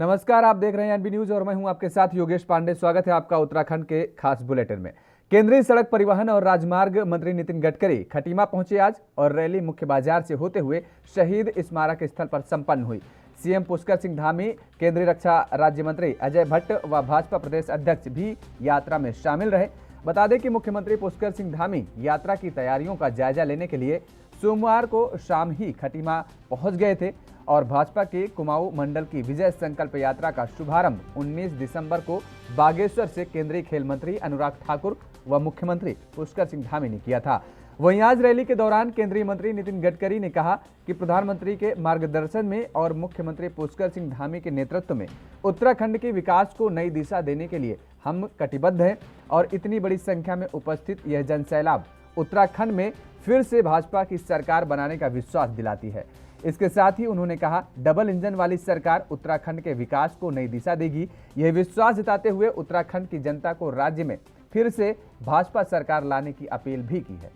नमस्कार, आप देख रहे हैं एनबी न्यूज और मैं हूं आपके साथ योगेश पांडे। स्वागत है आपका उत्तराखंड के खास बुलेटिन में। केंद्रीय सड़क परिवहन और राजमार्ग मंत्री नितिन गडकरी खटीमा पहुंचे आज और रैली मुख्य बाजार से होते हुए शहीद स्मारक स्थल पर संपन्न हुई। सीएम पुष्कर सिंह धामी, केंद्रीय रक्षा राज्य मंत्री अजय भट्ट व भाजपा प्रदेश अध्यक्ष भी यात्रा में शामिल रहे। बता दें कि मुख्यमंत्री पुष्कर सिंह धामी यात्रा की तैयारियों का जायजा लेने के लिए सोमवार को शाम ही खटीमा पहुंच गए थे और भाजपा के कुमाऊं मंडल की विजय संकल्प यात्रा का शुभारंभ 19 दिसंबर को बागेश्वर से केंद्रीय खेल मंत्री अनुराग ठाकुर व मुख्यमंत्री पुष्कर सिंह धामी ने किया था। वहीं आज रैली के दौरान केंद्रीय मंत्री नितिन गडकरी ने कहा कि प्रधानमंत्री के मार्गदर्शन में और मुख्यमंत्री पुष्कर सिंह धामी के नेतृत्व में उत्तराखंड के विकास को नई दिशा देने के लिए हम कटिबद्ध हैं और इतनी बड़ी संख्या में उपस्थित यह जनसैलाब उत्तराखंड में फिर से भाजपा की सरकार बनाने का विश्वास दिलाती है। इसके साथ ही उन्होंने कहा, डबल इंजन वाली सरकार उत्तराखंड के विकास को नई दिशा देगी। यह विश्वास जताते हुए उत्तराखंड की जनता को राज्य में फिर से भाजपा सरकार लाने की अपील भी की है।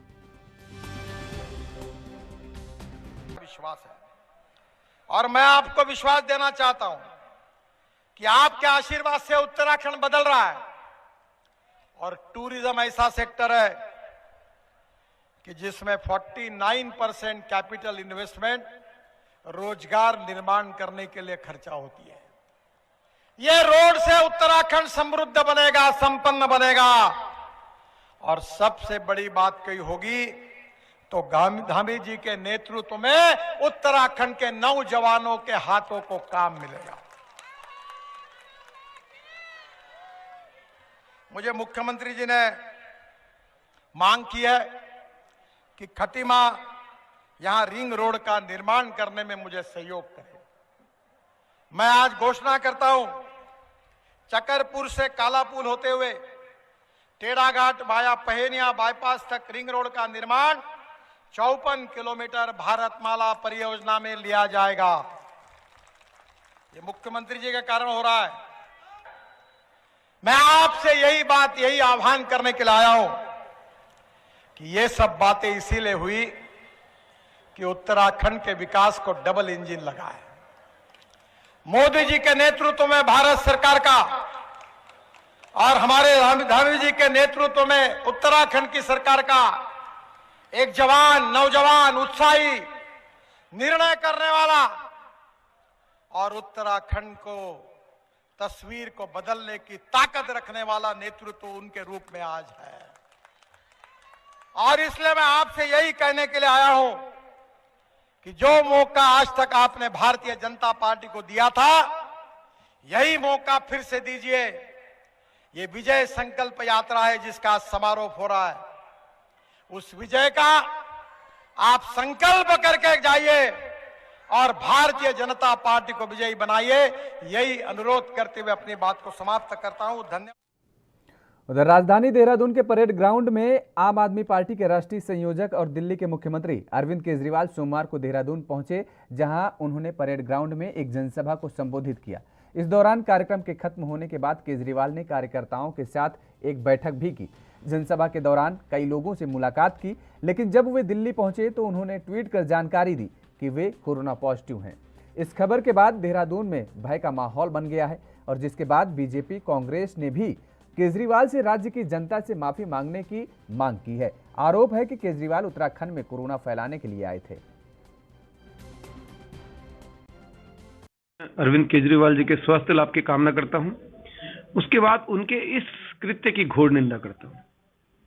विश्वास है और मैं आपको विश्वास देना चाहता हूं कि आपके आशीर्वाद से उत्तराखंड बदल रहा है और टूरिज्म ऐसा सेक्टर है कि जिसमें 49% कैपिटल इन्वेस्टमेंट रोजगार निर्माण करने के लिए खर्चा होती है। यह रोड से उत्तराखंड समृद्ध बनेगा, संपन्न बनेगा और सबसे बड़ी बात कही होगी तो धामी जी के नेतृत्व में उत्तराखंड के नौजवानों के हाथों को काम मिलेगा। मुझे मुख्यमंत्री जी ने मांग की है कि खटीमा यहां रिंग रोड का निर्माण करने में मुझे सहयोग करे। मैं आज घोषणा करता हूं, चकरपुर से कालापुल होते हुए टेढ़ाघाट वाया पहेनिया बाईपास तक रिंग रोड का निर्माण 54 किलोमीटर भारतमाला परियोजना में लिया जाएगा। ये मुख्यमंत्री जी के कारण हो रहा है। मैं आपसे यही आह्वान करने के लिए आया हूं कि ये सब बातें इसीलिए हुई कि उत्तराखंड के विकास को डबल इंजन लगा है। मोदी जी के नेतृत्व में भारत सरकार का और हमारे धामी जी के नेतृत्व में उत्तराखंड की सरकार का एक जवान, नौजवान, उत्साही, निर्णय करने वाला और उत्तराखंड को तस्वीर को बदलने की ताकत रखने वाला नेतृत्व उनके रूप में आज है। और इसलिए मैं आपसे यही कहने के लिए आया हूं कि जो मौका आज तक आपने भारतीय जनता पार्टी को दिया था, यही मौका फिर से दीजिए। ये विजय संकल्प यात्रा है जिसका समारोह हो रहा है। उस विजय का आप संकल्प करके जाइए और भारतीय जनता पार्टी को विजयी बनाइए। यही अनुरोध करते हुए अपनी बात को समाप्त करता हूं। धन्यवाद। उधर राजधानी देहरादून के परेड ग्राउंड में आम आदमी पार्टी के राष्ट्रीय संयोजक और दिल्ली के मुख्यमंत्री अरविंद केजरीवाल सोमवार को देहरादून पहुंचे, जहां उन्होंने परेड ग्राउंड में एक जनसभा को संबोधित किया। इस दौरान कार्यक्रम के खत्म होने के बाद केजरीवाल ने कार्यकर्ताओं के साथ एक बैठक भी की। जनसभा के दौरान कई लोगों से मुलाकात की, लेकिन जब वे दिल्ली पहुंचे तो उन्होंने ट्वीट कर जानकारी दी कि वे कोरोना पॉजिटिव हैं। इस खबर के बाद देहरादून में भय का माहौल बन गया है और जिसके बाद बीजेपी, कांग्रेस ने भी केजरीवाल से राज्य की जनता से माफी मांगने की मांग की है। आरोप है कि केजरीवाल उत्तराखंड में कोरोना फैलाने के लिए आए थे। अरविंद केजरीवाल जी के स्वास्थ्य लाभ की कामना करता हूं। उसके बाद उनके इस कृत्य की घोर निंदा करता हूं।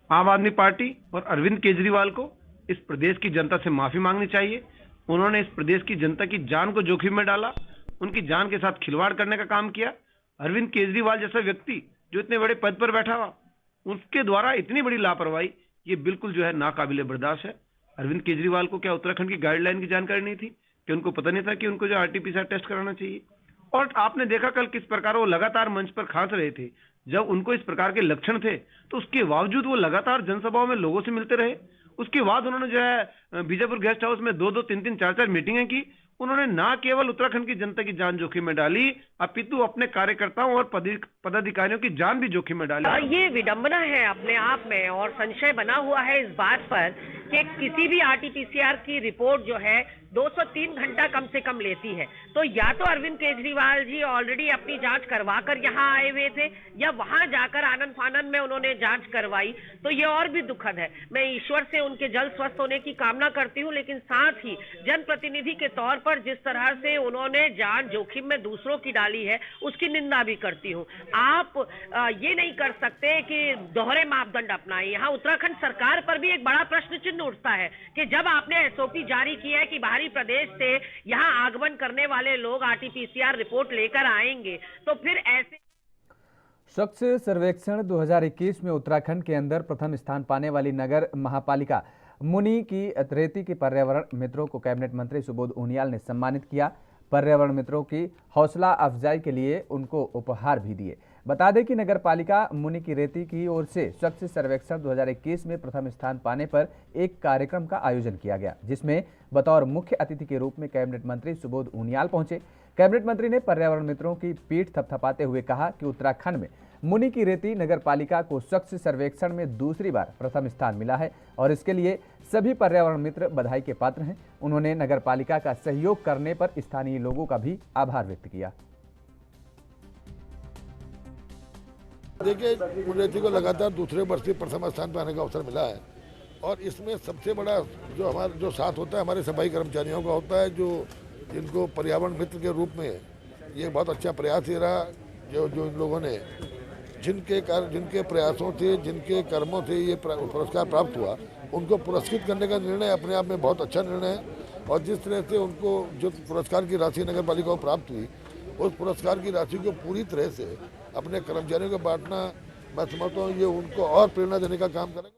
आम आदमी पार्टी और अरविंद केजरीवाल को इस प्रदेश की जनता से माफी मांगनी चाहिए। उन्होंने इस प्रदेश की जनता की जान को जोखिम में डाला, उनकी जान के साथ खिलवाड़ करने का काम किया। अरविंद केजरीवाल जैसा व्यक्ति जो इतने बड़े पद पर बैठा हुआ, उसके द्वारा इतनी बड़ी लापरवाही, ये बिल्कुल जो है नाकाबिले बर्दाश्त है। अरविंद केजरीवाल को क्या उत्तराखंड की गाइडलाइन की जानकारी नहीं थी कि उनको पता नहीं था कि उनको जो आरटीपीसीआर टेस्ट कराना चाहिए? और आपने देखा कल किस प्रकार वो लगातार मंच पर खांस रहे थे। जब उनको इस प्रकार के लक्षण थे तो उसके बावजूद वो लगातार जनसभाओं में लोगों से मिलते रहे। उसके बाद उन्होंने जो है बीजापुर गेस्ट हाउस में 2-2, 3-3, 4-4 मीटिंगें की। उन्होंने ना केवल उत्तराखंड की जनता की जान जोखिम में डाली, अपितु अपने कार्यकर्ताओं और पदाधिकारियों की जान भी जोखिम में डाले। ये विडंबना है अपने आप में और संशय बना हुआ है इस बात पर कि किसी भी आरटीपीसीआर की रिपोर्ट जो है 203 घंटा कम से कम लेती है। तो या तो अरविंद केजरीवाल जी ऑलरेडी अपनी जांच करवा कर यहाँ आए हुए थे या वहां जाकर आनंद फानंद में उन्होंने जांच करवाई, तो ये और भी दुखद है। मैं ईश्वर से उनके जल्द स्वस्थ होने की कामना करती हूँ, लेकिन साथ ही जनप्रतिनिधि के तौर पर जिस तरह से उन्होंने जान जोखिम में दूसरों की डाली है उसकी निंदा भी करती हूँ। आप ये नहीं कर सकते कि दोहरे मापदंड अपनाएं। यहाँ उत्तराखंड सरकार पर भी एक बड़ा प्रश्न चिन्ह उठता है कि जब आपने एसओपी जारी किया है कि बाहरी प्रदेश से यहाँ आगमन करने वाले लोग आरटीपीसीआर रिपोर्ट लेकर आएंगे, तो फिर ऐसे स्वच्छ सर्वेक्षण 2021 में उत्तराखंड के अंदर प्रथम स्थान पाने वाली नगर महापालिका मुनि की रेती के पर्यावरण मित्रों को कैबिनेट मंत्री सुबोध उनियाल ने सम्मानित किया। पर्यावरण मित्रों की हौसला अफजाई के लिए उनको उपहार भी दिए। बता दें कि नगर पालिका मुनि की रेती की ओर से स्वच्छ सर्वेक्षण 2021 में प्रथम स्थान पाने पर एक कार्यक्रम का आयोजन किया गया, जिसमें बतौर मुख्य अतिथि के रूप में कैबिनेट मंत्री सुबोध उनियाल पहुंचे। कैबिनेट मंत्री ने पर्यावरण मित्रों की पीठ थपथपाते हुए कहा कि उत्तराखंड में मुनि की रेती नगर पालिका को स्वच्छ सर्वेक्षण में दूसरी बार प्रथम स्थान मिला है और इसके लिए सभी पर्यावरण मित्र बधाई के पात्र हैं। उन्होंने नगर पालिका का सहयोग करने पर स्थानीय लोगों का भी आभार व्यक्त किया। देखिए, मुनि को लगातार दूसरे वर्ष भी प्रथम स्थान पर आने का अवसर मिला है और इसमें सबसे बड़ा जो साथ होता है हमारे सफाई कर्मचारियों का होता है, जो जिनको पर्यावरण मित्र के रूप में ये बहुत अच्छा प्रयास ये रहा। जो इन लोगों ने जिनके प्रयासों से, जिनके कर्मों से ये पुरस्कार प्राप्त हुआ, उनको पुरस्कृत करने का निर्णय अपने आप में बहुत अच्छा निर्णय है। और जिस तरह से उनको जो पुरस्कार की राशि नगर पालिका को प्राप्त हुई, उस पुरस्कार की राशि को पूरी तरह से अपने कर्मचारियों को बांटना, मैं समझता हूँ ये उनको और प्रेरणा देने का काम करेगा।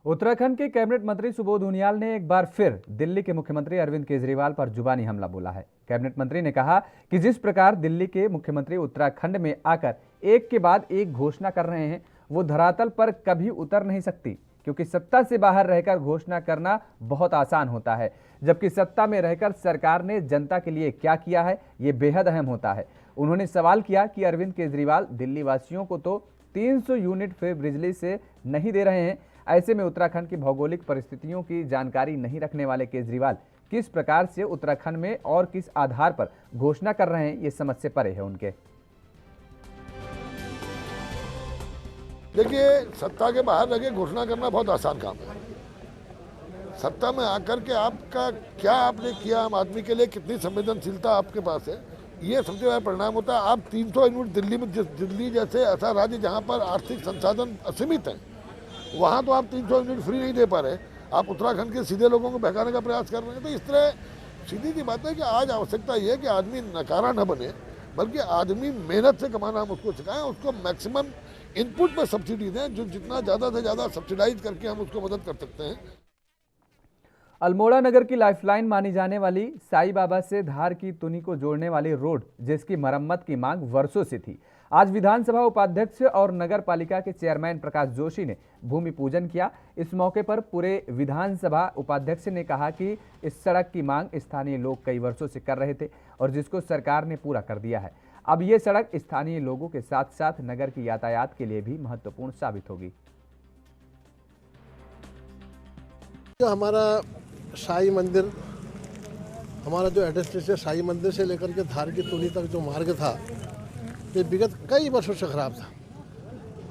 उत्तराखंड के कैबिनेट मंत्री सुबोध उनियाल ने एक बार फिर दिल्ली के मुख्यमंत्री अरविंद केजरीवाल पर जुबानी हमला बोला है। कैबिनेट मंत्री ने कहा कि जिस प्रकार दिल्ली के मुख्यमंत्री उत्तराखंड में आकर एक के बाद एक घोषणा कर रहे हैं, वो धरातल पर कभी उतर नहीं सकती, क्योंकि सत्ता से बाहर रहकर घोषणा करना बहुत आसान होता है, जबकि सत्ता में रहकर सरकार ने जनता के लिए क्या किया है ये बेहद अहम होता है। उन्होंने सवाल किया कि अरविंद केजरीवाल दिल्ली वासियों को तो 300 यूनिट फ्री बिजली से नहीं दे रहे हैं, ऐसे में उत्तराखंड की भौगोलिक परिस्थितियों की जानकारी नहीं रखने वाले केजरीवाल किस प्रकार से उत्तराखंड में और किस आधार पर घोषणा कर रहे हैं, ये समझ से परे है उनके। देखिए, सत्ता के बाहर रह घोषणा करना बहुत आसान काम है। सत्ता में आकर के आपका क्या आपने किया, आम आदमी के लिए कितनी संवेदनशीलता आपके पास है, ये सबसे बड़ा परिणाम होता है। आप 300 यूनिट दिल्ली जैसे ऐसा राज्य जहाँ पर आर्थिक संसाधन असीमित हैं, वहाँ तो आप 300 यूनिट फ्री नहीं दे पा रहे, आप उत्तराखंड के सीधे लोगों को बहकाने का प्रयास कर रहे हैं। तो इस तरह सीधी सी बात है कि आज आवश्यकता ये है कि आदमी नकारा न बने, बल्कि आदमी मेहनत से कमाना हम उसको सिखाएं, उसको मैक्सिमम इनपुट पर सब्सिडी दें, जो जितना ज़्यादा से ज़्यादा सब्सिडाइज करके हम उसको मदद कर सकते हैं। अल्मोड़ा नगर की लाइफलाइन मानी जाने वाली साई बाबा से धार की तुनी को जोड़ने वाली रोड, जिसकी मरम्मत की मांग वर्षों से थी, आज विधानसभा उपाध्यक्ष और नगर पालिका के चेयरमैन प्रकाश जोशी ने भूमि पूजन किया। इस मौके पर पूरे विधानसभा उपाध्यक्ष ने कहा कि इस सड़क की मांग स्थानीय लोग कई वर्षों से कर रहे थे और जिसको सरकार ने पूरा कर दिया है। अब ये सड़क स्थानीय लोगों के साथ साथ नगर की यातायात के लिए भी महत्वपूर्ण साबित होगी। हमारा साई मंदिर, हमारा जो एड्रेस है साई मंदिर से लेकर के धार की तुनी तक जो मार्ग था, ये विगत कई वर्षों से ख़राब था।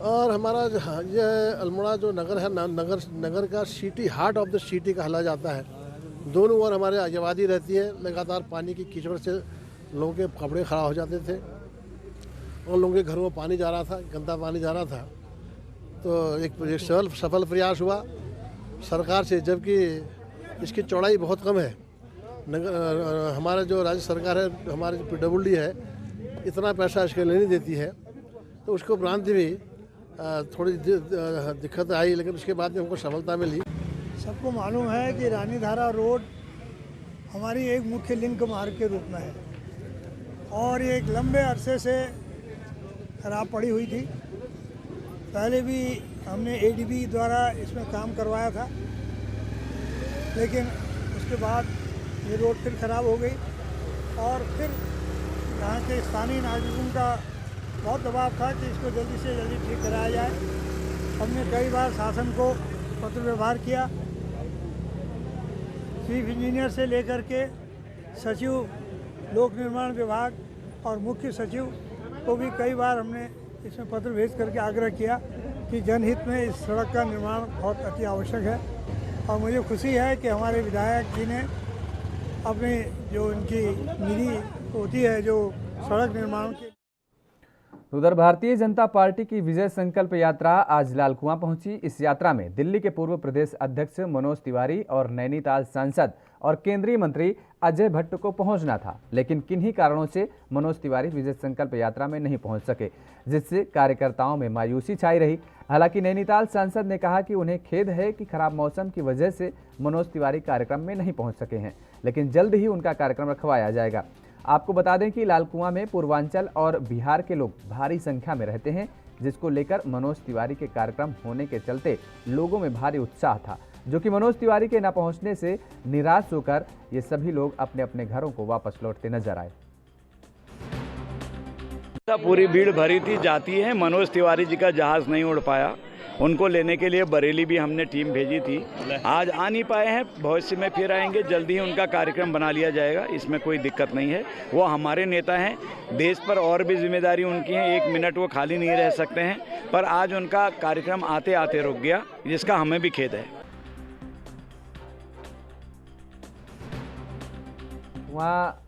और हमारा ये अल्मोड़ा जो नगर है, नगर का city, heart of the city कहला जाता है। दोनों ओर हमारे आबादी रहती है। लगातार पानी की कीचड़ से लोगों के कपड़े खराब हो जाते थे और लोगों के घरों में पानी जा रहा था, गंदा पानी जा रहा था। तो एक सफल प्रयास हुआ सरकार से, जबकि इसकी चौड़ाई बहुत कम है। हमारा जो राज्य सरकार है, हमारे PWD है, इतना पैसा इसके लिए नहीं देती है, तो उसको बनाने भी थोड़ी दिक्कत आई, लेकिन उसके बाद में हमको सफलता मिली। सबको मालूम है कि रानीधारा रोड हमारी एक मुख्य लिंक मार्ग के रूप में है और ये एक लंबे अरसे से खराब पड़ी हुई थी। पहले भी हमने ADB द्वारा इसमें काम करवाया था, लेकिन उसके बाद ये रोड फिर ख़राब हो गई और फिर यहाँ के स्थानीय नागरिकों का बहुत दबाव था कि इसको जल्दी से जल्दी ठीक कराया जाए। हमने कई बार शासन को पत्र व्यवहार किया, चीफ इंजीनियर से लेकर के सचिव लोक निर्माण विभाग और मुख्य सचिव को भी कई बार हमने इसमें पत्र भेज करके आग्रह किया कि जनहित में इस सड़क का निर्माण बहुत अति आवश्यक है। और मुझे खुशी है कि हमारे विधायक जी ने अपनी जो इनकी निधि होती है जो सड़क निर्माण के। उधर भारतीय जनता पार्टी की विजय संकल्प यात्रा आज लाल कुआं पहुंची। इस यात्रा में दिल्ली के पूर्व प्रदेश अध्यक्ष मनोज तिवारी और नैनीताल सांसद और केंद्रीय मंत्री अजय भट्ट को पहुंचना था, लेकिन किन्हीं कारणों से मनोज तिवारी विजय संकल्प यात्रा में नहीं पहुंच सके, जिससे कार्यकर्ताओं में मायूसी छाई रही। हालांकि नैनीताल सांसद ने कहा कि उन्हें खेद है कि खराब मौसम की वजह से मनोज तिवारी कार्यक्रम में नहीं पहुंच सके हैं, लेकिन जल्द ही उनका कार्यक्रम रखवाया जाएगा। आपको बता दें कि लाल कुआं में पूर्वांचल और बिहार के लोग भारी संख्या में रहते हैं, जिसको लेकर मनोज तिवारी के कार्यक्रम होने के चलते लोगों में भारी उत्साह था, जो कि मनोज तिवारी के न पहुंचने से निराश होकर ये सभी लोग अपने अपने घरों को वापस लौटते नजर आए। पूरी भीड़ भरी थी, जाती है। मनोज तिवारी जी का जहाज नहीं उड़ पाया, उनको लेने के लिए बरेली भी हमने टीम भेजी थी। आज आ नहीं पाए हैं, भविष्य में फिर आएंगे, जल्दी ही उनका कार्यक्रम बना लिया जाएगा, इसमें कोई दिक्कत नहीं है। वो हमारे नेता हैं, देश पर और भी जिम्मेदारी उनकी है, एक मिनट वो खाली नहीं रह सकते हैं, पर आज उनका कार्यक्रम आते आते रुक गया, जिसका हमें भी खेद है। वहाँ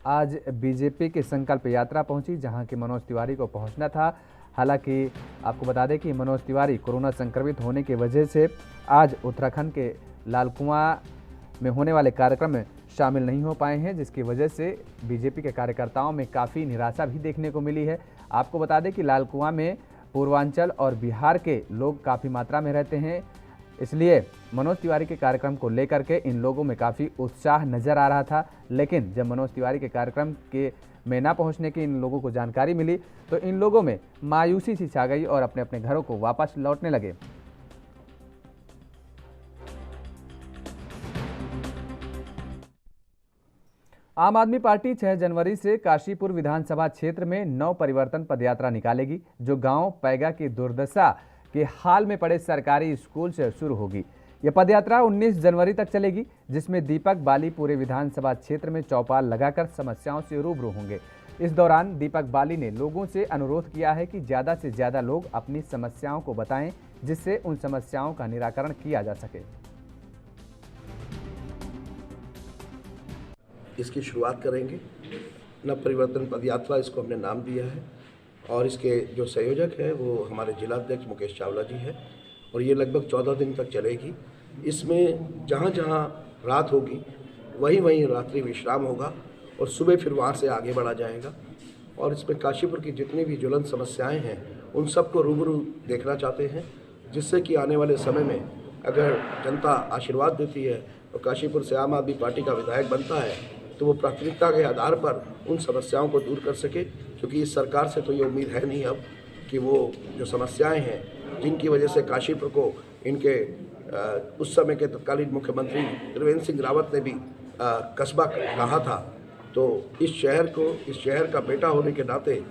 आज बीजेपी की संकल्प यात्रा पहुंची, जहां कि मनोज तिवारी को पहुंचना था। हालांकि आपको बता दें कि मनोज तिवारी कोरोना संक्रमित होने की वजह से आज उत्तराखंड के लाल कुआं में होने वाले कार्यक्रम में शामिल नहीं हो पाए हैं, जिसकी वजह से बीजेपी के कार्यकर्ताओं में काफ़ी निराशा भी देखने को मिली है। आपको बता दें कि लाल कुआं में पूर्वांचल और बिहार के लोग काफ़ी मात्रा में रहते हैं, इसलिए मनोज तिवारी के कार्यक्रम को लेकर के इन लोगों में काफ़ी उत्साह नज़र आ रहा था। लेकिन जब मनोज तिवारी के कार्यक्रम के में ना पहुंचने की इन लोगों को जानकारी मिली तो इन लोगों में मायूसी सी छा गई और अपने अपने घरों को वापस लौटने लगे। आम आदमी पार्टी 6 जनवरी से काशीपुर विधानसभा क्षेत्र में नव परिवर्तन पदयात्रा निकालेगी, जो गांव पैगा की दुर्दशा के हाल में पड़े सरकारी स्कूल से शुरू होगी। यह पदयात्रा 19 जनवरी तक चलेगी, जिसमें दीपक बाली पूरे विधानसभा क्षेत्र में चौपाल लगाकर समस्याओं से रूबरू होंगे। इस दौरान दीपक बाली ने लोगों से अनुरोध किया है कि ज़्यादा से ज़्यादा लोग अपनी समस्याओं को बताएं, जिससे उन समस्याओं का निराकरण किया जा सके। इसकी शुरुआत करेंगे। नव परिवर्तन पदयात्रा इसको हमने नाम दिया है और इसके जो संयोजक हैं वो हमारे जिलाध्यक्ष मुकेश चावला जी हैं और ये लगभग 14 दिन तक चलेगी। इसमें जहाँ जहाँ रात होगी वहीं वहीं रात्रि विश्राम होगा और सुबह फिर वहाँ से आगे बढ़ा जाएगा। और इसमें काशीपुर की जितनी भी ज्वलंत समस्याएं हैं उन सबको रूबरू देखना चाहते हैं, जिससे कि आने वाले समय में अगर जनता आशीर्वाद देती है और काशीपुर से आम आदमी पार्टी का विधायक बनता है तो वो प्राथमिकता के आधार पर उन समस्याओं को दूर कर सके, क्योंकि इस सरकार से तो ये उम्मीद है नहीं अब कि वो जो समस्याएं हैं जिनकी वजह से काशीपुर को इनके उस समय के तत्कालीन मुख्यमंत्री त्रिवेंद्र सिंह रावत ने भी कस्बा कहा था, तो इस शहर का बेटा होने के नाते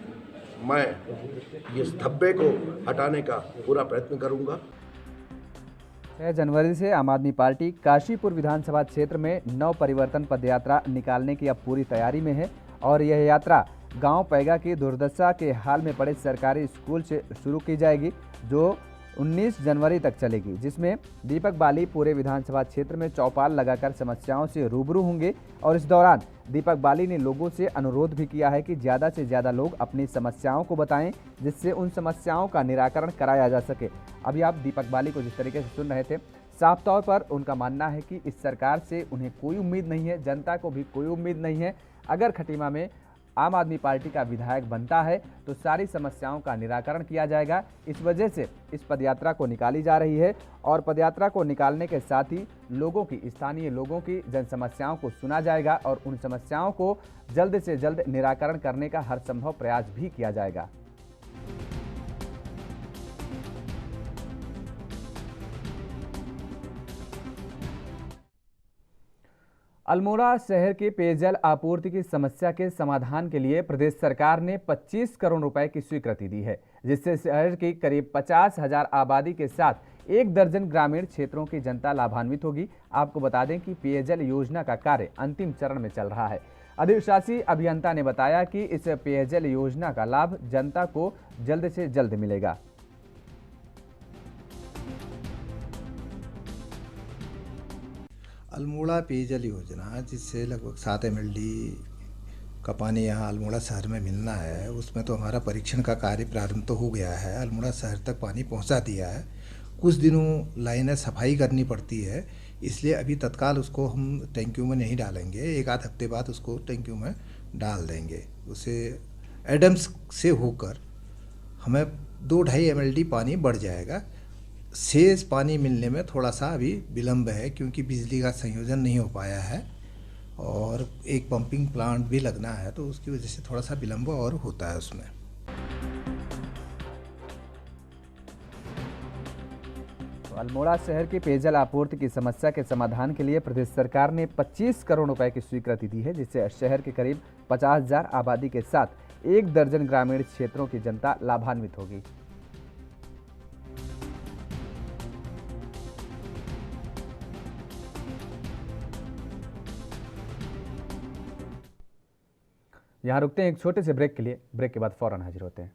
मैं इस धब्बे को हटाने का पूरा प्रयत्न करूंगा। 6 जनवरी से आम आदमी पार्टी काशीपुर विधानसभा क्षेत्र में नव परिवर्तन पदयात्रा निकालने की अब पूरी तैयारी में है और यह यात्रा गांव पैगा की दुर्दशा के हाल में पड़े सरकारी स्कूल से शुरू की जाएगी, जो 19 जनवरी तक चलेगी, जिसमें दीपक बाली पूरे विधानसभा क्षेत्र में चौपाल लगाकर समस्याओं से रूबरू होंगे। और इस दौरान दीपक बाली ने लोगों से अनुरोध भी किया है कि ज़्यादा से ज़्यादा लोग अपनी समस्याओं को बताएं, जिससे उन समस्याओं का निराकरण कराया जा सके। अभी आप दीपक बाली को जिस तरीके से सुन रहे थे, साफ तौर पर उनका मानना है कि इस सरकार से उन्हें कोई उम्मीद नहीं है, जनता को भी कोई उम्मीद नहीं है। अगर खटीमा में आम आदमी पार्टी का विधायक बनता है तो सारी समस्याओं का निराकरण किया जाएगा। इस वजह से इस पदयात्रा को निकाली जा रही है और पदयात्रा को निकालने के साथ ही स्थानीय लोगों की जन समस्याओं को सुना जाएगा और उन समस्याओं को जल्द से जल्द निराकरण करने का हर संभव प्रयास भी किया जाएगा। अल्मोड़ा शहर के पेयजल आपूर्ति की समस्या के समाधान के लिए प्रदेश सरकार ने 25 करोड़ रुपए की स्वीकृति दी है, जिससे शहर की करीब 50,000 आबादी के साथ 1 दर्जन ग्रामीण क्षेत्रों की जनता लाभान्वित होगी। आपको बता दें कि पेयजल योजना का कार्य अंतिम चरण में चल रहा है। अधिशासी अभियंता ने बताया कि इस पेयजल योजना का लाभ जनता को जल्द से जल्द मिलेगा। अल्मोड़ा पेयजल योजना, जिससे लगभग 7 MLD का पानी यहाँ अल्मोड़ा शहर में मिलना है, उसमें तो हमारा परीक्षण का कार्य प्रारंभ तो हो गया है। अल्मोड़ा शहर तक पानी पहुँचा दिया है। कुछ दिनों लाइनें सफाई करनी पड़ती है, इसलिए अभी तत्काल उसको हम टैंकियों में नहीं डालेंगे। 1-8 हफ्ते बाद उसको टैंकियों में डाल देंगे। उसे एडम्स से होकर हमें 2-2.5 MLD पानी बढ़ जाएगा। शेष पानी मिलने में थोड़ा सा अभी विलम्ब है, क्योंकि बिजली का संयोजन नहीं हो पाया है और एक पंपिंग प्लांट भी लगना है, तो उसकी वजह से थोड़ा सा विलम्ब और होता है उसमें। अल्मोड़ा शहर की पेयजल आपूर्ति की समस्या के समाधान के लिए प्रदेश सरकार ने 25 करोड़ रुपए की स्वीकृति दी है, जिससे शहर के करीब 50,000 आबादी के साथ 1 दर्जन ग्रामीण क्षेत्रों की जनता लाभान्वित होगी। यहाँ रुकते हैं एक छोटे से ब्रेक के लिए। ब्रेक के बाद फौरन हाजिर होते हैं।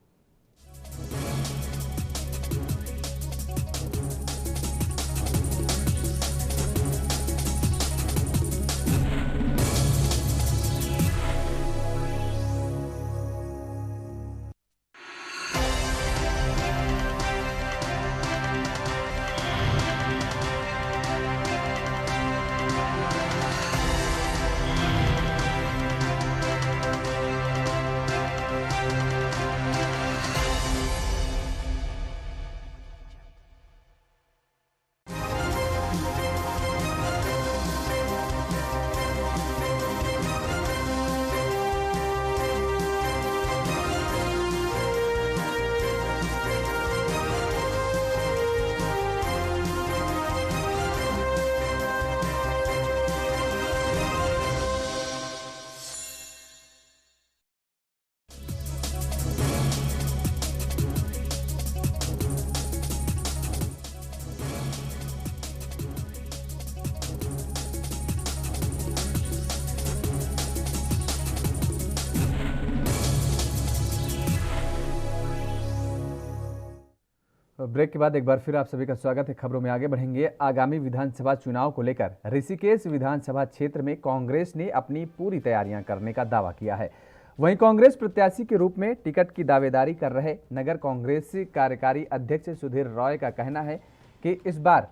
ब्रेक के बाद एक बार फिर आप सभी का स्वागत है। खबरों में आगे बढ़ेंगे। आगामी विधानसभा चुनाव को लेकर ऋषिकेश विधानसभा क्षेत्र में कांग्रेस ने अपनी पूरी तैयारियां करने का दावा किया है। वहीं कांग्रेस प्रत्याशी के रूप में टिकट की दावेदारी कर रहे नगर कांग्रेस कार्यकारी अध्यक्ष सुधीर रॉय का कहना है कि इस बार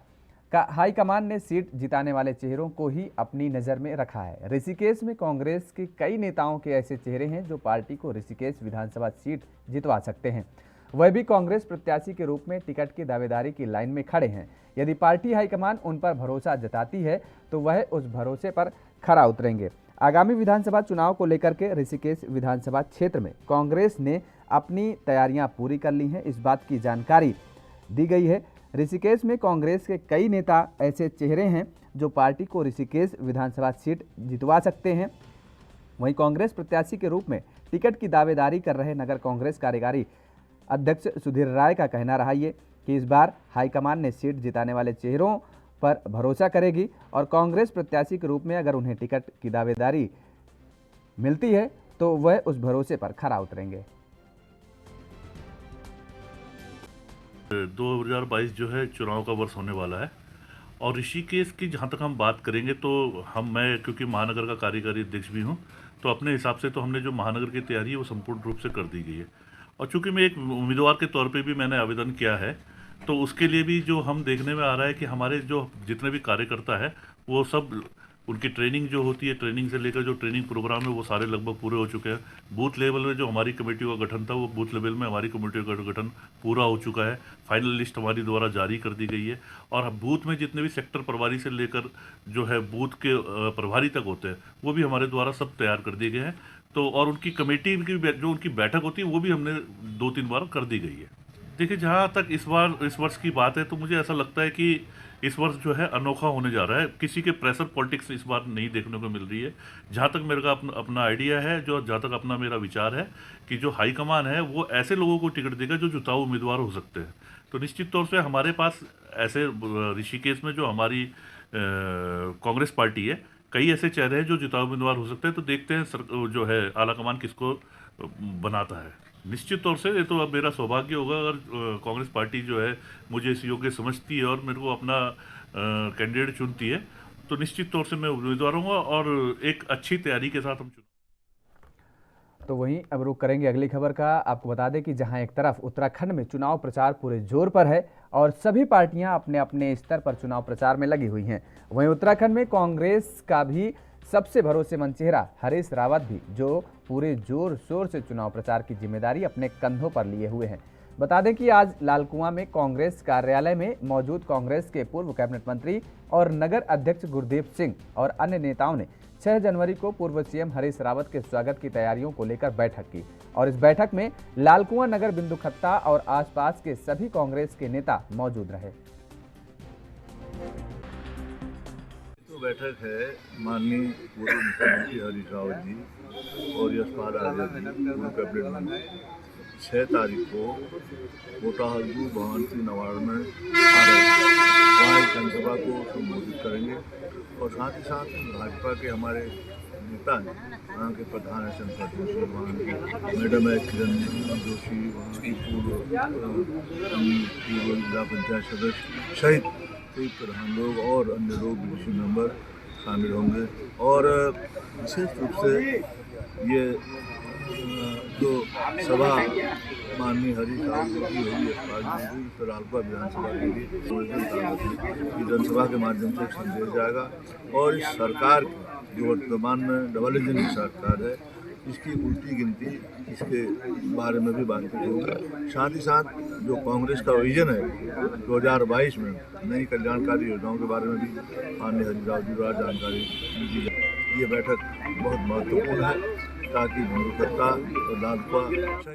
का हाईकमान ने सीट जिताने वाले चेहरों को ही अपनी नज़र में रखा है। ऋषिकेश में कांग्रेस के कई नेताओं के ऐसे चेहरे हैं जो पार्टी को ऋषिकेश विधानसभा सीट जितवा सकते हैं। वह भी कांग्रेस प्रत्याशी के रूप में टिकट की दावेदारी की लाइन में खड़े हैं। यदि पार्टी हाईकमान उन पर भरोसा जताती है तो वह उस भरोसे पर खरा उतरेंगे। आगामी विधानसभा चुनाव को लेकर के ऋषिकेश विधानसभा क्षेत्र में कांग्रेस ने अपनी तैयारियां पूरी कर ली हैं, इस बात की जानकारी दी गई है। ऋषिकेश में कांग्रेस के कई नेता ऐसे चेहरे हैं जो पार्टी को ऋषिकेश विधानसभा सीट जितवा सकते हैं। वहीं कांग्रेस प्रत्याशी के रूप में टिकट की दावेदारी कर रहे नगर कांग्रेस कार्यकारी अध्यक्ष सुधीर राय का कहना रहा ये कि इस बार हाईकमान ने सीट जिताने वाले चेहरों पर भरोसा करेगी और कांग्रेस प्रत्याशी के रूप में अगर उन्हें टिकट की दावेदारी मिलती है तो वह उस भरोसे पर खरा उतरेंगे। 2022 जो है चुनाव का वर्ष होने वाला है और ऋषिकेश की जहाँ तक हम बात करेंगे तो मैं क्योंकि महानगर का कार्यकारी अध्यक्ष भी हूँ, तो अपने हिसाब से तो हमने जो महानगर की तैयारी है वो संपूर्ण रूप से कर दी गई है। और चूंकि मैं एक उम्मीदवार के तौर पे भी मैंने आवेदन किया है, तो उसके लिए भी जो हम देखने में आ रहा है कि हमारे जो जितने भी कार्यकर्ता है वो सब उनकी ट्रेनिंग जो होती है, ट्रेनिंग से लेकर जो ट्रेनिंग प्रोग्राम है वो सारे लगभग पूरे हो चुके हैं। बूथ लेवल में जो हमारी कमेटी का गठन था वो बूथ लेवल में हमारी कमेटी का गठन पूरा हो चुका है। फाइनल लिस्ट हमारी द्वारा जारी कर दी गई है और बूथ में जितने भी सेक्टर प्रभारी से लेकर जो है बूथ के प्रभारी तक होते हैं वो भी हमारे द्वारा सब तैयार कर दिए गए हैं। तो और उनकी कमेटी की जो उनकी बैठक होती है वो भी हमने 2-3 बार कर दी गई है। देखिए, जहाँ तक इस वर्ष की बात है तो मुझे ऐसा लगता है कि इस वर्ष जो है अनोखा होने जा रहा है। किसी के प्रेशर पॉलिटिक्स इस बार नहीं देखने को मिल रही है। जहाँ तक मेरे का अपना आइडिया है, जहाँ तक अपना मेरा विचार है कि जो हाईकमान है वो ऐसे लोगों को टिकट देगा जो जिताऊ उम्मीदवार हो सकते हैं। तो निश्चित तौर से हमारे पास ऐसे ऋषिकेश में जो हमारी कांग्रेस पार्टी है, कई ऐसे चेहरे हैं जो जिताऊ उम्मीदवार हो सकते हैं। तो देखते हैं जो है आलाकमान किसको बनाता है। निश्चित तौर से ये तो अब मेरा सौभाग्य होगा अगर कांग्रेस पार्टी जो है मुझे इस योग्य समझती है और मेरे को अपना कैंडिडेट चुनती है, तो निश्चित तौर से मैं उम्मीदवार हूँगा और एक अच्छी तैयारी के साथ हम तो वहीं अब रुख करेंगे अगली खबर का। आपको बता दें कि जहां एक तरफ उत्तराखंड में चुनाव प्रचार पूरे जोर पर है और सभी पार्टियां अपने अपने स्तर पर चुनाव प्रचार में लगी हुई हैं, वहीं उत्तराखंड में कांग्रेस का भी सबसे भरोसेमंद चेहरा हरीश रावत भी जो पूरे जोर शोर से चुनाव प्रचार की जिम्मेदारी अपने कंधों पर लिए हुए हैं। बता दें कि आज लालकुआं में कांग्रेस कार्यालय में मौजूद कांग्रेस के पूर्व कैबिनेट मंत्री और नगर अध्यक्ष गुरदीप सिंह और अन्य नेताओं ने 6 जनवरी को पूर्व सीएम हरीश रावत के स्वागत की तैयारियों को लेकर बैठक की और इस बैठक में लालकुआं नगर बिंदुखत्ता और आसपास के सभी कांग्रेस के नेता मौजूद रहे। बैठक है माननीय पूर्व मुख्यमंत्री हरीश रावत जी और यशपाल आर्य जी पूर्व कैबिनेट मंत्री 6 तारीख को कोटा हल्दू भवन सिंह नवाड़ में आ रहे हैं। वहाँ एक जनसभा को संबोधित करेंगे और साथ ही साथ भाजपा के हमारे नेता हैं, वहाँ के प्रधान है शंकर जोशी, वहाँ की मैडम है किरण जोशी, वहाँ की पूर्व जिला पंचायत सदस्य सहित कई प्रधान लोग और अन्य लोग विदेशी मेंबर शामिल होंगे। और विशेष रूप से ये जो सभा माननीय हरीश रावत जी की होगी तो लालकुआं विधानसभा के लिए जनसभा के माध्यम से एक संदेश जाएगा और इस सरकार की जो वर्तमान में डबल इंजन की सरकार है इसकी उल्टी गिनती इसके बारे में भी बातचीत होगी। साथ ही साथ जो कांग्रेस का विजन है 2022 में नई कल्याणकारी योजनाओं के बारे में भी माननीय हरीश रावत जी द्वारा जानकारी दी जाए। ये बैठक बहुत महत्वपूर्ण है ताकि बिंदुखत्ता और लालकुआं।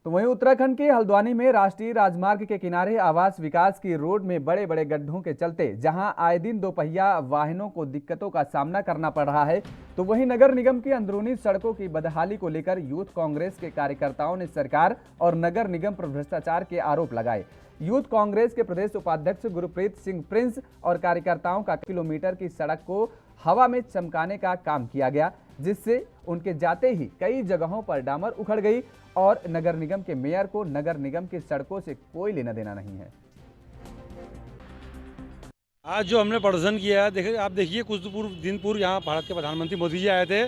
तो वहीं उत्तराखंड के हल्द्वानी में राष्ट्रीय राजमार्ग के किनारे आवास विकास की रोड में बड़े बड़े गड्ढों के चलते जहां आए दिन दोपहिया वाहनों को दिक्कतों का सामना करना पड़ रहा है, तो वहीं नगर निगम की अंदरूनी सड़कों की बदहाली को लेकर यूथ कांग्रेस के कार्यकर्ताओं ने सरकार और नगर निगम पर भ्रष्टाचार के आरोप लगाए। यूथ कांग्रेस के प्रदेश उपाध्यक्ष गुरप्रीत सिंह प्रिंस और कार्यकर्ताओं का किलोमीटर की सड़क को हवा में चमकाने का काम किया गया, जिससे उनके जाते ही कई जगहों पर डामर उखड़ गई और नगर निगम के मेयर को नगर निगम की सड़कों से कोई लेना देना नहीं है। आज जो हमने प्रदर्शन किया है, देखिए आप देखिए कुछ दिन पूर्व यहाँ भारत के प्रधानमंत्री मोदी जी आए थे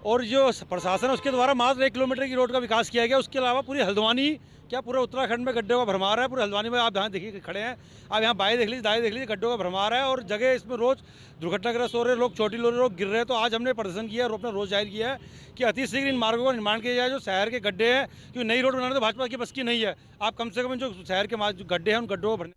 और जो प्रशासन है उसके द्वारा मात्र 1 किलोमीटर की रोड का विकास किया गया। उसके अलावा पूरी हल्द्वानी क्या पूरा उत्तराखंड में गड्ढों का भरमार है। पूरे हल्द्वानी में आप यहाँ देखिए खड़े हैं, आप यहाँ बाएं देख लीजिए दाएं देख लीजिए, गड्ढों का भरमार है और जगह इसमें रोज दुर्घटनाग्रस्त हो रहे लोग, चोटी लोग गिर रहे हैं। तो आज हमने प्रदर्शन किया और अपना रोज जाहिर किया है कि अतिशीघ्र इन मार्गों का निर्माण किया जाए। जो शहर के गड्ढे हैं, क्योंकि नई रोड बनाने तो भाजपा की बस की नहीं है, आप कम से कम जो शहर के गड्ढे हैं उन गड्ढों को भरने।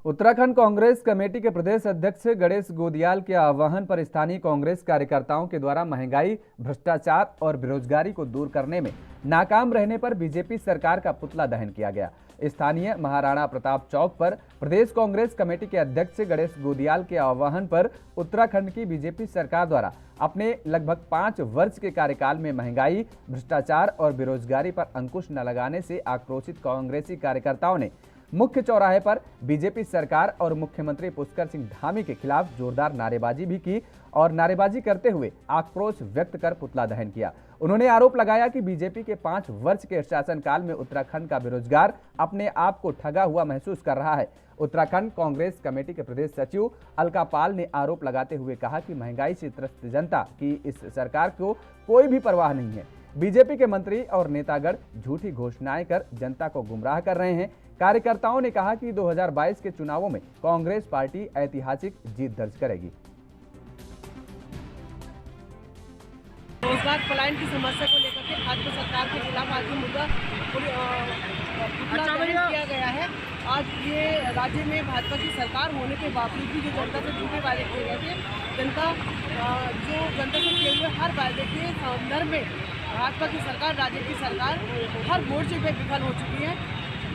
उत्तराखंड कांग्रेस कमेटी के प्रदेश अध्यक्ष गणेश गोदियाल के आह्वान पर स्थानीय कांग्रेस कार्यकर्ताओं के द्वारा महंगाई, भ्रष्टाचार और बेरोजगारी को दूर करने में नाकाम रहने पर बीजेपी सरकार का पुतला दहन किया गया। स्थानीय महाराणा प्रताप चौक पर प्रदेश कांग्रेस कमेटी के अध्यक्ष गणेश गोदियाल के आह्वान पर उत्तराखंड की बीजेपी सरकार द्वारा अपने लगभग 5 वर्ष के कार्यकाल में महंगाई, भ्रष्टाचार और बेरोजगारी पर अंकुश न लगाने से आक्रोशित कांग्रेसी कार्यकर्ताओं ने मुख्य चौराहे पर बीजेपी सरकार और मुख्यमंत्री पुष्कर सिंह धामी के खिलाफ जोरदार नारेबाजी भी की और नारेबाजी करते हुए आक्रोश व्यक्त कर पुतला दहन किया। उन्होंने आरोप लगाया कि बीजेपी के 5 वर्ष के शासनकाल में उत्तराखंड का बेरोजगार अपने आप को ठगा हुआ महसूस कर रहा है। उत्तराखंड कांग्रेस कमेटी के प्रदेश सचिव अलका पाल ने आरोप लगाते हुए कहा कि महंगाई से त्रस्त जनता की इस सरकार को कोई भी परवाह नहीं है। बीजेपी के मंत्री और नेतागण झूठी घोषणाएं कर जनता को गुमराह कर रहे हैं। कार्यकर्ताओं ने कहा कि 2022 के चुनावों में कांग्रेस पार्टी ऐतिहासिक जीत दर्ज करेगी। रोजगार पलायन की समस्या को लेकर के भाजपा सरकार के खिलाफ आज मुद्दा किया गया है। आज ये राज्य में भाजपा की सरकार होने के बावजूद भी जो जनता से झूठे वादे किए गए थे, जनता से किए हुए हर वादे के संदर्भ में भाजपा की सरकार, राज्य की सरकार हर मोर्चे पे विफल हो चुकी है।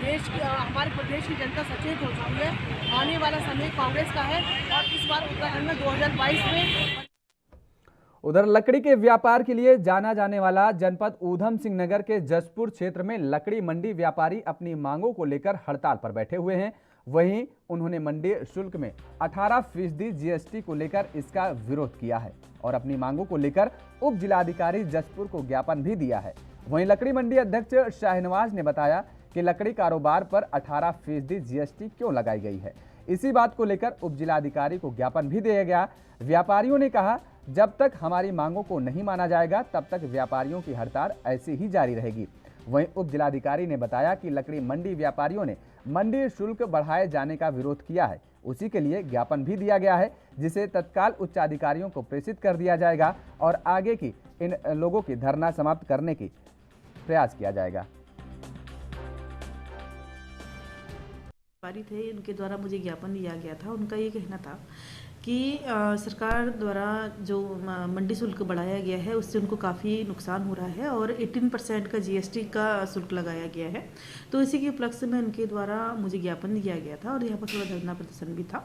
हमारे प्रदेश की जनता सचेत हो चुकी है। आने वाला समय कांग्रेस का है और इस बार उत्तराखंड में 2022 में। उधर लकड़ी के व्यापार के लिए जाना जाने वाला जनपद ऊधम सिंह नगर के जसपुर क्षेत्र में लकड़ी मंडी व्यापारी अपनी मांगों को लेकर हड़ताल पर बैठे हुए हैं। वहीं उन्होंने मंडी शुल्क में 18% जीएसटी को लेकर इसका विरोध किया है और अपनी मांगों को लेकर उप जिलाधिकारी जसपुर को ज्ञापन भी दिया है। वहीं लकड़ी मंडी अध्यक्ष शाहनवाज ने बताया कि लकड़ी कारोबार पर 18% जीएसटी क्यों लगाई गई है। इसी बात को लेकर उप जिलाधिकारी को ज्ञापन भी दिया गया। व्यापारियों ने कहा, जब तक हमारी मांगों को नहीं माना जाएगा तब तक व्यापारियों की हड़ताल ऐसी ही जारी रहेगी। वहीं उप जिलाधिकारी ने बताया कि लकड़ी मंडी व्यापारियों ने मंडी शुल्क बढ़ाए जाने का विरोध किया है, उसी के लिए ज्ञापन भी दिया गया है, जिसे तत्काल उच्चाधिकारियों को प्रेषित कर दिया जाएगा और आगे की इन लोगों की धरना समाप्त करने की प्रयास किया जाएगा। व्यापारी थे, उनके द्वारा मुझे ज्ञापन दिया गया था। उनका ये कहना था कि सरकार द्वारा जो मंडी शुल्क बढ़ाया गया है उससे उनको काफ़ी नुकसान हो रहा है और 18% का जीएसटी का शुल्क लगाया गया है। तो इसी के उपलक्ष्य में उनके द्वारा मुझे ज्ञापन दिया गया था और यहाँ पर थोड़ा धरना प्रदर्शन भी था।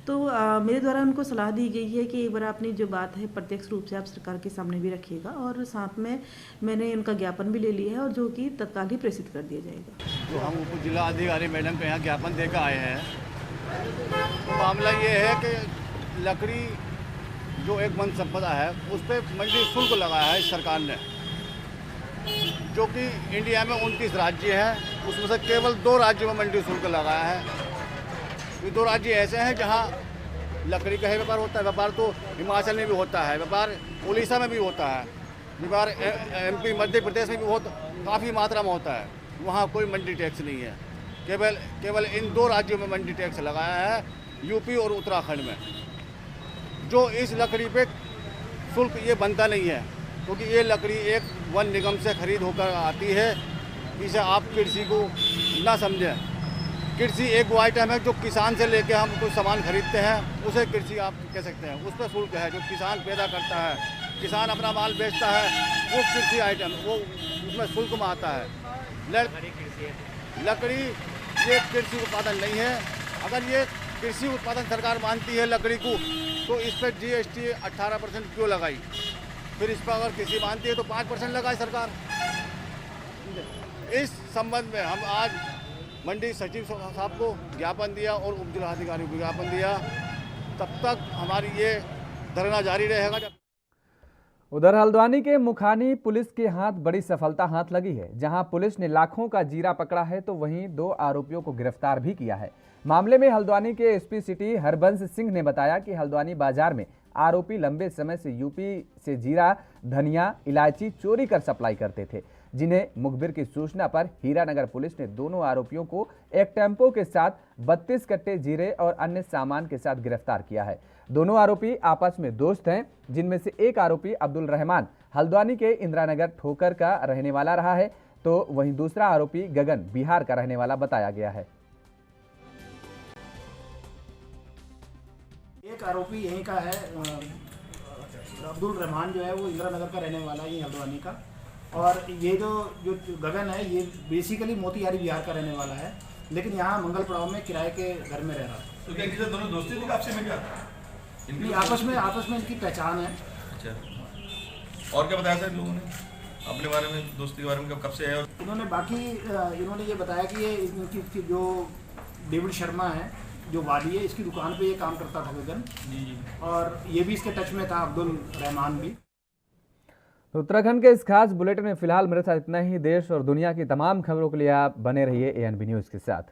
तो मेरे द्वारा उनको सलाह दी गई है कि एक बार अपनी जो बात है प्रत्यक्ष रूप से आप सरकार के सामने भी रखिएगा और साथ में मैंने उनका ज्ञापन भी ले लिया है और जो कि तत्काल ही प्रेषित कर दिया जाएगा। तो हम उप जिला अधिकारी मैडम के यहाँ ज्ञापन देकर आए हैं। तो मामला ये है कि लकड़ी जो एक वन संपदा है उस पर मंडी शुल्क लगाया है सरकार ने, जो कि इंडिया में 29 राज्य हैं, उसमें से केवल 2 राज्यों में मंडी शुल्क लगाया है। ये 2 राज्य ऐसे हैं जहां लकड़ी का ही व्यापार होता है। व्यापार तो हिमाचल में भी होता है, व्यापार उड़ीसा में भी होता है, व्यापार एमपी मध्य प्रदेश में भी बहुत काफ़ी मात्रा में होता है। वहाँ कोई मंडी टैक्स नहीं है। केवल इन 2 राज्यों में मंडी टैक्स लगाया है, यूपी और उत्तराखंड में। जो इस लकड़ी पे शुल्क ये बनता नहीं है, क्योंकि ये लकड़ी एक वन निगम से खरीद होकर आती है। इसे आप कृषि को ना समझें। कृषि एक वो आइटम है जो किसान से लेके हम कुछ सामान खरीदते हैं, उसे कृषि आप कह सकते हैं। उस पर शुल्क है जो किसान पैदा करता है, किसान अपना माल बेचता है, वो कृषि आइटम वो उसमें शुल्क में आता है। लकड़ी ये कृषि उत्पादन नहीं है। अगर ये कृषि उत्पादन सरकार मानती है लकड़ी को, तो इस पर जीएसटी 18% क्यों लगाई? फिर इस पर अगर कृषि मानती है तो 5% लगाए सरकार। इस संबंध में हम आज मंडी सचिव साहब को ज्ञापन दिया और उप जिलाधिकारी को ज्ञापन दिया। तब तक हमारी ये धरना जारी रहेगा। उधर हल्द्वानी के मुखानी पुलिस के हाथ बड़ी सफलता हाथ लगी है। जहां पुलिस ने लाखों का जीरा पकड़ा है तो वहीं 2 आरोपियों को गिरफ्तार भी किया है। मामले में हल्द्वानी के एसपी सिटी हरबंस सिंह ने बताया कि हल्द्वानी बाजार में आरोपी लंबे समय से यूपी से जीरा, धनिया, इलायची चोरी कर सप्लाई करते थे, जिन्हें मुखबिर की सूचना पर हीरानगर पुलिस ने दोनों आरोपियों को एक टेम्पो के साथ 32 कट्टे जीरे और अन्य सामान के साथ गिरफ्तार किया है। दोनों आरोपी आपस में दोस्त हैं, जिनमें से एक आरोपी अब्दुल रहमान हल्द्वानी के इंदिरानगर ठोकर का रहने वाला रहा है, तो वहीं दूसरा आरोपी गगन बिहार का रहने वाला बताया गया है। एक आरोपी यहीं का है, अब्दुल रहमान जो है वो इंदिरानगर का रहने वाला है, हल्द्वानी का। और ये जो गगन है ये बेसिकली मोतिहारी बिहार का रहने वाला है, लेकिन यहाँ मंगल पड़ाव में किराए के घर में रह रहा है। तो क्या इनके दोनों दोस्ती थी आपसे में क्या? आपस में इनकी पहचान है। अच्छा, और क्या बताया सर लोगों ने अपने बारे में, दोस्ती के बारे में, कब से है? और इन्होंने ये बताया कि ये इनकी जो डेविड शर्मा है जो वाली है, इसकी दुकान पे ये काम करता था गगन जी, और ये भी इसके टच में था, अब्दुल रहमान भी। उत्तराखंड के इस खास बुलेटिन में फिलहाल मेरे साथ इतना ही। देश और दुनिया की तमाम खबरों के लिए आप बने रहिए ANB न्यूज़ के साथ।